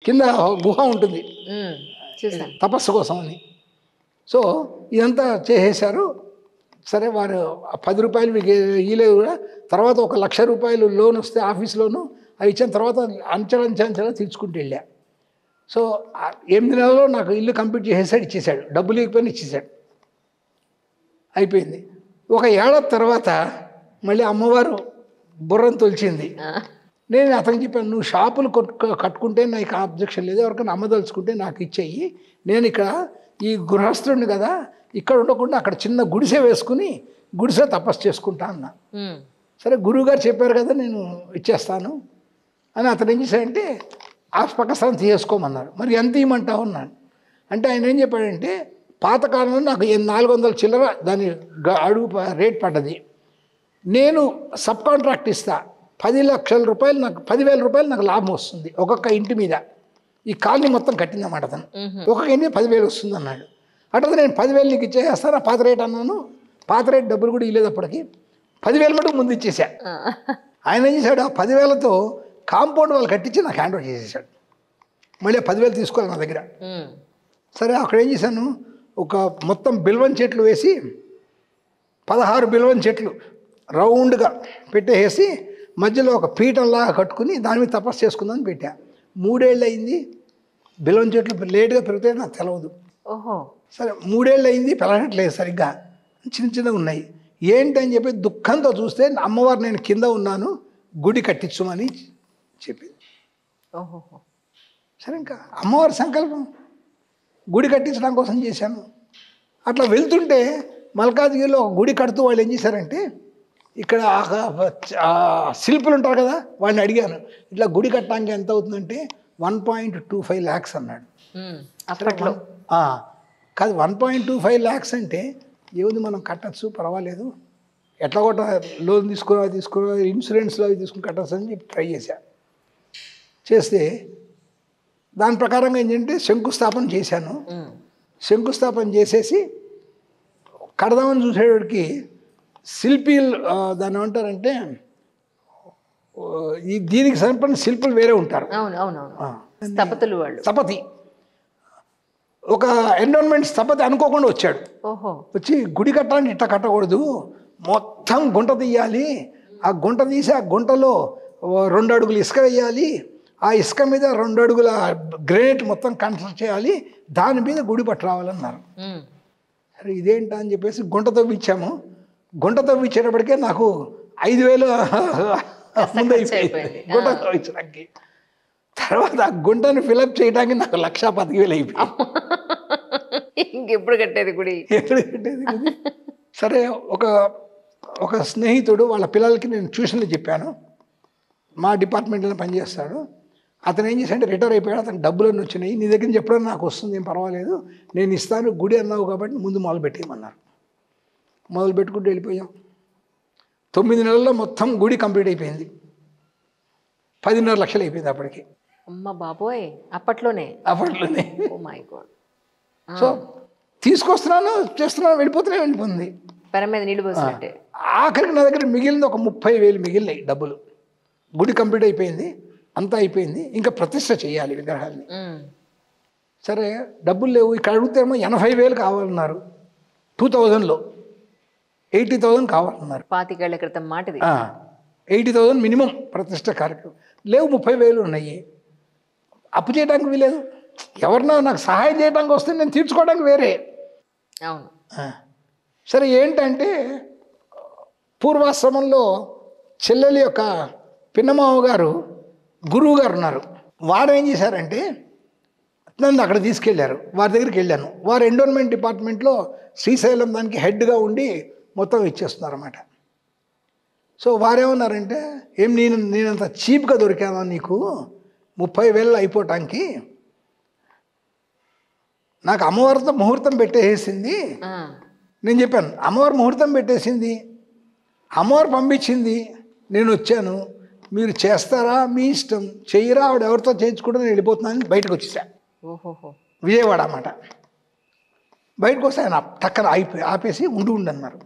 కింద గుహ ఉంటుంది చూసాను. తపస్సు కోసం అని. సో ఇదంతా చేసేశారు. సరే వారు 10 రూపాయలు మీకు ఇవ్వలేదు కూడా. తర్వాత 1,00,000 రూపాయలు లోన్ వస్తే ఆఫీస్ లోను అవి ఇచ్చిన తర్వాత అంచెలంచెలా తీర్చుకుంటూ వెళ్ళా. సో 8 నెలల్లో నాకు ఇల్లు కంప్లీట్ చేసేసాడు, ఇచ్చేసాడు. డబ్బులు ఇవ్వకపోయినా ఇచ్చేసాడు, అయిపోయింది. ఒక ఏడాది తర్వాత మళ్ళీ అమ్మవారు బుర్రను తొలిచింది. నేను అతనికి చెప్పాను, నువ్వు షాపులు కట్టుకుంటే నాకు ఆబ్జెక్షన్ లేదు, ఎవరికైనా అమ్మదలుచుకుంటే నాకు ఇచ్చేయి, నేను ఇక్కడ ఈ గృహస్థుడిని కదా, ఇక్కడ ఉండకుండా అక్కడ చిన్న గుడిసె వేసుకుని గుడిసె తపస్సు చేసుకుంటా అన్నా. సరే గురువుగారు చెప్పారు కదా నేను ఇచ్చేస్తాను అని అతను ఏం చేశాడంటే ఆ పక్క స్థలం తీసుకోమన్నారు. మరి ఎంత ఇవ్వమంటావు అన్నాను. అంటే ఆయన ఏం చెప్పాడంటే పాతకాలంలో నాకు 400 చిల్లర దాని అడుగు రేట్ పడ్డది, నేను సబ్ కాంట్రాక్ట్ ఇస్తా, 10 లక్షల రూపాయలు నాకు 10,000 రూపాయలు నాకు లాభం వస్తుంది ఒక్కొక్క ఇంటి మీద. ఈ కాలనీ మొత్తం కట్టిందన్నమాట అతను. ఒక్కొక్క ఇంటి 10,000 వస్తుంది అన్నాడు. అట్లా నేను 10,000 నీకు ఇచ్చేస్తాను, పాత రేట్ అన్నాను. పాత రేట్ డబ్బులు కూడా ఇవ్వలేదు అప్పటికి. 10,000 మటుకు ముందు ఇచ్చేసా. ఆయన ఏం చేశాడు, ఆ 10,000తో కాంపౌండ్ వాళ్ళు కట్టించి నాకు హ్యాండ్ ఓవర్ చేసేసాడు. మళ్ళీ 10,000 తీసుకోవాలి నా దగ్గర. సరే అక్కడ ఏం చేశాను, ఒక మొత్తం బిల్వం చెట్లు వేసి 16 బిల్వం చెట్లు రౌండ్గా పెట్టేసి మధ్యలో ఒక పీఠంలాగా కట్టుకుని దాని మీద తపస్సు చేసుకుందామని పెట్టా. 3 ఏళ్ళు అయింది, బిల్వం చెట్లు లేటుగా పెరిగితే నాకు తెలవదు. సరే 3 ఏళ్ళు అయింది, పెరగట్లేదు సరిగ్గా, చిన్న చిన్నగా ఉన్నాయి. ఏంటని చెప్పి దుఃఖంతో చూస్తే అమ్మవారు నేను కింద ఉన్నాను, గుడి కట్టించమని చెప్పింది. సరే ఇంకా అమ్మవారి సంకల్పం, గుడి కట్టించడం కోసం చేశాను. అట్లా వెళ్తుంటే మల్కాజ్గిరిలో ఒక గుడి కడుతూ వాళ్ళు ఏం చేశారంటే, ఇక్కడ శిల్పులు ఉంటారు కదా వాళ్ళని అడిగాను, ఇట్లా గుడి కట్టడానికి ఎంత అవుతుందంటే 1.25 lakhs అన్నాడు. కాదు 1.25 lakhs అంటే ఏముంది, మనం కట్టచ్చు, పర్వాలేదు, ఎట్లా కొట్ట లోన్ తీసుకుని ఇన్సూరెన్స్లో అవి తీసుకుని కట్టచ్చు అని చెప్పి ట్రై చేస్తే దాని ప్రకారంగా ఏంటంటే శంకుస్థాపన చేశాను. శంకుస్థాపన చేసేసి కడదామని చూసేవాడికి శిల్పీలు దాన్ని ఏమంటారంటే దీనికి సరిపడిన శిల్పులు వేరే ఉంటారు, స్థపతి. ఒక ఎన్విరాన్మెంట్ స్థపతి అనుకోకుండా వచ్చాడు. వచ్చి గుడి కట్టడానికి ఇట్లా కట్టకూడదు, మొత్తం గుంట తీయాలి, ఆ గుంట తీసి ఆ గుంటలో 2 అడుగులు ఇసుక వేయాలి, ఆ ఇసుక మీద 2 అడుగుల గ్రెనేట్ మొత్తం కన్స్ట్రక్ట్ చేయాలి, దాని మీద గుడి పట్టు రావాలన్నారు. సరే ఇదేంటా అని చెప్పేసి గుంట తవ్వించాము. గుంట తవ్వించేటప్పటికే నాకు 5,000 ముందు అయిపోయింది గుంట తవ్వించడానికి. తర్వాత ఆ గుంటను ఫిలప్ చేయడానికి నాకు 1,10,000 అయిపోయింది. ఇంకెప్పుడు కట్టేది గుడి, ఎప్పుడు కట్టేది గుడి? సరే ఒక స్నేహితుడు వాళ్ళ పిల్లలకి నేను ట్యూషన్లు చెప్పాను, మా డిపార్ట్మెంట్లో పనిచేస్తాడు. అతను ఏం చేశాడంటే రిటైర్ అయిపోయాడు, అతనికి డబ్బులన్నీ వచ్చినాయి, నీ దగ్గర నుంచి ఎప్పుడైనా నాకు వస్తుంది, ఏం పర్వాలేదు, నేను ఇస్తాను, గుడి అన్నావు కాబట్టి ముందు మొదలు పెట్టేయమన్నారు. మొదలు పెట్టుకుంటూ వెళ్ళిపోయాం. 9 నెలల్లో మొత్తం గుడి కంప్లీట్ అయిపోయింది. 10.5 లక్షలు అయిపోయింది అప్పటికి. అమ్మ బాబోయ్, అప్పట్లోనే. Oh my God. సో తీసుకొస్తున్నాను, చేస్తున్నాను, వెళ్ళిపోతుంది. పెర మీద నీళ్ళు పోసినట్టే. ఆఖరికి నా దగ్గర మిగిలింది ఒక 30,000 మిగిలినాయి డబ్బులు. గుడి కంప్లీట్ అయిపోయింది, అంతా అయిపోయింది, ఇంకా ప్రతిష్ట చేయాలి విగ్రహాన్ని. సరే డబ్బులు లేవు, ఇక్కడ అడిగితేమో 80,000 కావాలన్నారు. 2000లో 80,000 కావాలన్నారు. 25 ఏళ్ల క్రితం మాటది. 80,000 మినిమం ప్రతిష్ట కార్యక్రమం. లేవు, 30,000 ఉన్నాయి. అప్పు చేయడానికి వీలేదు. ఎవరన్నా నాకు సహాయం చేయడానికి వస్తే నేను తీర్చుకోవడానికి వేరే. అవును. సరే ఏంటంటే పూర్వాశ్రమంలో చెల్లెలి యొక్క పిన్నమావ గారు గురువు గారు ఉన్నారు. వారు ఏం చేశారంటే నన్ను అక్కడ తీసుకెళ్ళారు, వారి దగ్గరికి వెళ్ళాను. వారు ఎండోన్మెంట్ డిపార్ట్మెంట్లో శ్రీశైలం దానికి హెడ్గా ఉండి మొత్తం ఇచ్చేస్తున్నారు అన్నమాట. సో వారేమన్నారంటే, ఏం నేనంత చీప్గా దొరికానా నీకు, 30,000 అయిపోవటానికి? నాకు అమ్మవారితో ముహూర్తం పెట్టేసింది. నేను చెప్పాను, అమ్మవారు ముహూర్తం పెట్టేసింది, అమ్మవారు పంపించింది, నేను వచ్చాను, మీరు చేస్తారా మీ ఇష్టం, చెయ్యరా ఆవిడ ఎవరితో చేయించుకుంటే నేను వెళ్ళిపోతున్నానని బయటకు వచ్చేసా. విజయవాడ అన్నమాట. బయటకు వస్తే ఆయన టక్కన ఆపేసి ఉండన్నారు.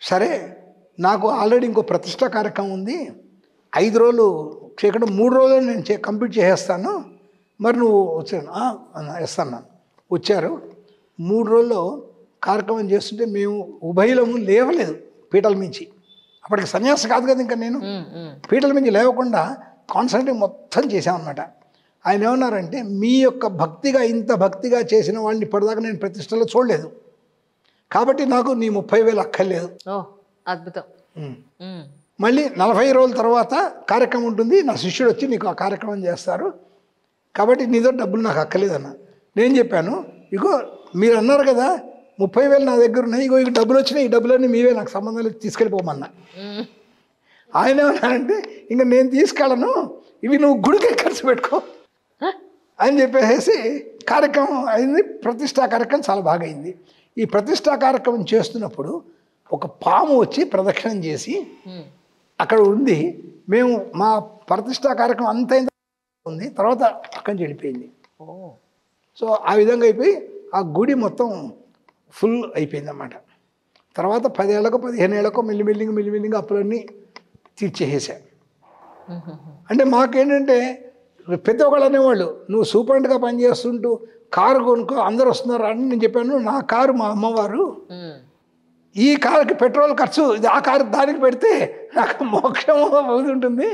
సరే నాకు ఆల్రెడీ ఇంకో ప్రతిష్ట కార్యక్రమం ఉంది, 5 రోజులు చేయకుండా 3 రోజులు నేను కంప్లీట్ చేసేస్తాను, మరి నువ్వు వచ్చాను ఇస్తాను. వచ్చారు. 3 రోజుల్లో కార్యక్రమం చేస్తుంటే మేము ఉభయలము లేవలేదు పీటల మించి. అప్పటికి సన్యాసి కాదు కదా ఇంకా నేను. పీటల మించి లేవకుండా కాన్సన్ట్రేట్ మొత్తం చేశామన్నమాట. ఆయన ఏమన్నారంటే, మీ యొక్క భక్తిగా ఇంత భక్తిగా చేసిన వాళ్ళని ఇప్పటిదాకా నేను ప్రతిష్టలో చూడలేదు, కాబట్టి నాకు నీ 30,000 అక్కర్లేదు. అద్భుతం. మళ్ళీ 40 రోజుల తర్వాత కార్యక్రమం ఉంటుంది, నా శిష్యుడు వచ్చి నీకు ఆ కార్యక్రమం చేస్తారు, కాబట్టి నీతో డబ్బులు నాకు అక్కర్లేదన్న. నేను చెప్పాను, ఇగో మీరు అన్నారు కదా 30,000 నా దగ్గర ఉన్నాయి, ఇగో ఇక డబ్బులు వచ్చినాయి, ఈ డబ్బులన్నీ మీవే, నాకు సంబంధం లేదు, తీసుకెళ్ళిపోమన్నా. ఆయన ఏమన్నారంటే, ఇంకా నేను తీసుకెళ్ళను, ఇవి నువ్వు గుడికే ఖర్చు పెట్టుకో అని చెప్పేసి కార్యక్రమం అయింది. ప్రతిష్టా కార్యక్రమం చాలా బాగా అయింది. ఈ ప్రతిష్టా కార్యక్రమం చేస్తున్నప్పుడు ఒక పాము వచ్చి ప్రదక్షిణం చేసి అక్కడ ఉంది. మేము మా ప్రతిష్టా కార్యక్రమం అంత ఉంది, తర్వాత అక్కడి నుంచి వెళ్ళిపోయింది. సో ఆ విధంగా అయిపోయి ఆ గుడి మొత్తం ఫుల్ అయిపోయింది అన్నమాట. తర్వాత 10 ఏళ్ళకో 15 ఏళ్ళకో మెల్లిమెల్లిగా అప్పులన్నీ తీర్చేసేసా. అంటే మాకేంటంటే ప్రతి ఒక్కళ్ళు అనేవాళ్ళు, నువ్వు సూపరింట్గా పనిచేస్తుంటూ కారు కొనుక్కో, అందరు వస్తున్నారు అని. నేను చెప్పాను, నా కారు మా అమ్మవారు, ఈ కారుకి పెట్రోల్ ఖర్చు, ఆ కారు దానికి పెడితే నాకు మోక్షం అవుతుంటుంది,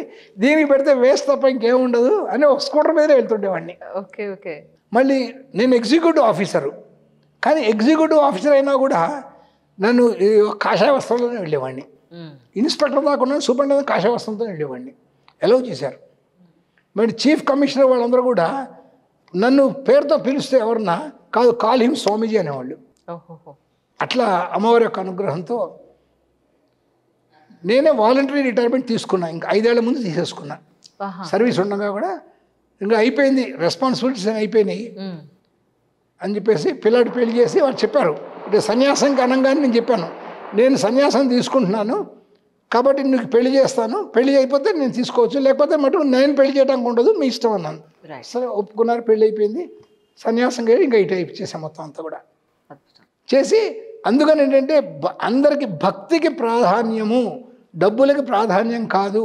దీనికి పెడితే వేస్ట్ తప్ప ఇంకేముండదు అని ఒక స్కూటర్ మీద వెళ్తుండేవాడిని. Okay okay. మళ్ళీ నేను ఎగ్జిక్యూటివ్ ఆఫీసరు, కానీ ఎగ్జిక్యూటివ్ ఆఫీసర్ అయినా కూడా నన్ను కాషాయ వస్త్రంలోనే వెళ్ళేవాడిని. ఇన్స్పెక్టర్ దాకా ఉన్నాను, సూపరింటెండెంట్ కాషాయ వస్త్రంతో వెళ్ళేవాడిని. ఎలవ్ చేశారు. మరి చీఫ్ కమిషనర్ వాళ్ళందరూ కూడా నన్ను పేరుతో పిలిస్తే ఎవరన్నా కాదు, కాల్ హిమ్ స్వామీజీ అనేవాళ్ళు. అట్లా అమ్మవారి యొక్క అనుగ్రహంతో నేనే వాలంటరీ రిటైర్మెంట్ తీసుకున్నా. ఇంకా 5 ఏళ్ల ముందు తీసేసుకున్నా. సర్వీస్ ఉండగా కూడా ఇంకా అయిపోయింది, రెస్పాన్సిబిలిటీస్ అయిపోయినాయి అని చెప్పేసి పిల్లాడి పెళ్లి చేసి వాళ్ళు చెప్పారు. అంటే సన్యాసం అనగానే నేను చెప్పాను, నేను సన్యాసం తీసుకుంటున్నాను కాబట్టి నీకు పెళ్లి చేస్తాను, పెళ్లి అయిపోతే నేను తీసుకోవచ్చు, లేకపోతే మటుకు నేను పెళ్లి చేయడానికి ఉండదు, మీ ఇష్టం అన్నాను. సరే ఒప్పుకున్నారు, పెళ్ళి అయిపోయింది. సన్యాసం ఇంకా ఇటు అయిపోయేసాం మొత్తం అంతా కూడా చేసి. అందుకని ఏంటంటే అందరికీ భక్తికి ప్రాధాన్యము, డబ్బులకి ప్రాధాన్యం కాదు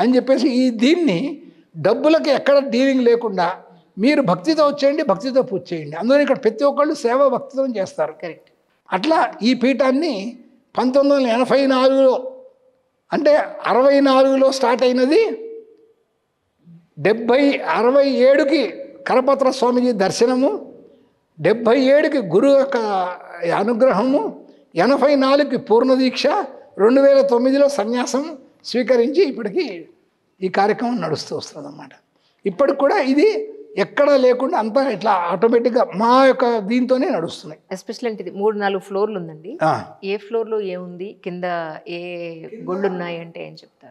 అని చెప్పేసి దీన్ని డబ్బులకి ఎక్కడ డీలింగ్ లేకుండా మీరు భక్తితో వచ్చేయండి, భక్తితో పూజ చేయండి. అందుకని ఇక్కడ ప్రతి ఒక్కళ్ళు సేవ భక్తితో చేస్తారు. కరెక్ట్. అట్లా ఈ పీఠాన్ని 1984లో అంటే 64లో స్టార్ట్ అయినది, 67కి కరపత్ర స్వామిజీ దర్శనము, 77కి గురువు యొక్క అనుగ్రహము, 84కి పూర్ణదీక్ష, 2009లో సన్యాసం స్వీకరించి ఇప్పటికీ ఈ కార్యక్రమం నడుస్తూ వస్తుంది అన్నమాట. ఇప్పటికి కూడా ఇది ఎక్కడా లేకుండా అంతా ఇట్లా ఆటోమేటిక్గా మా యొక్క దీంతోనే నడుస్తున్నాయి. ఎస్పెషల్ అంటే ఇది 3-4 ఫ్లోర్లు ఉందండి. ఏ ఫ్లోర్లో ఏముంది, కింద ఏ గుళ్ళు ఉన్నాయి అంటే ఏం చెప్తారు?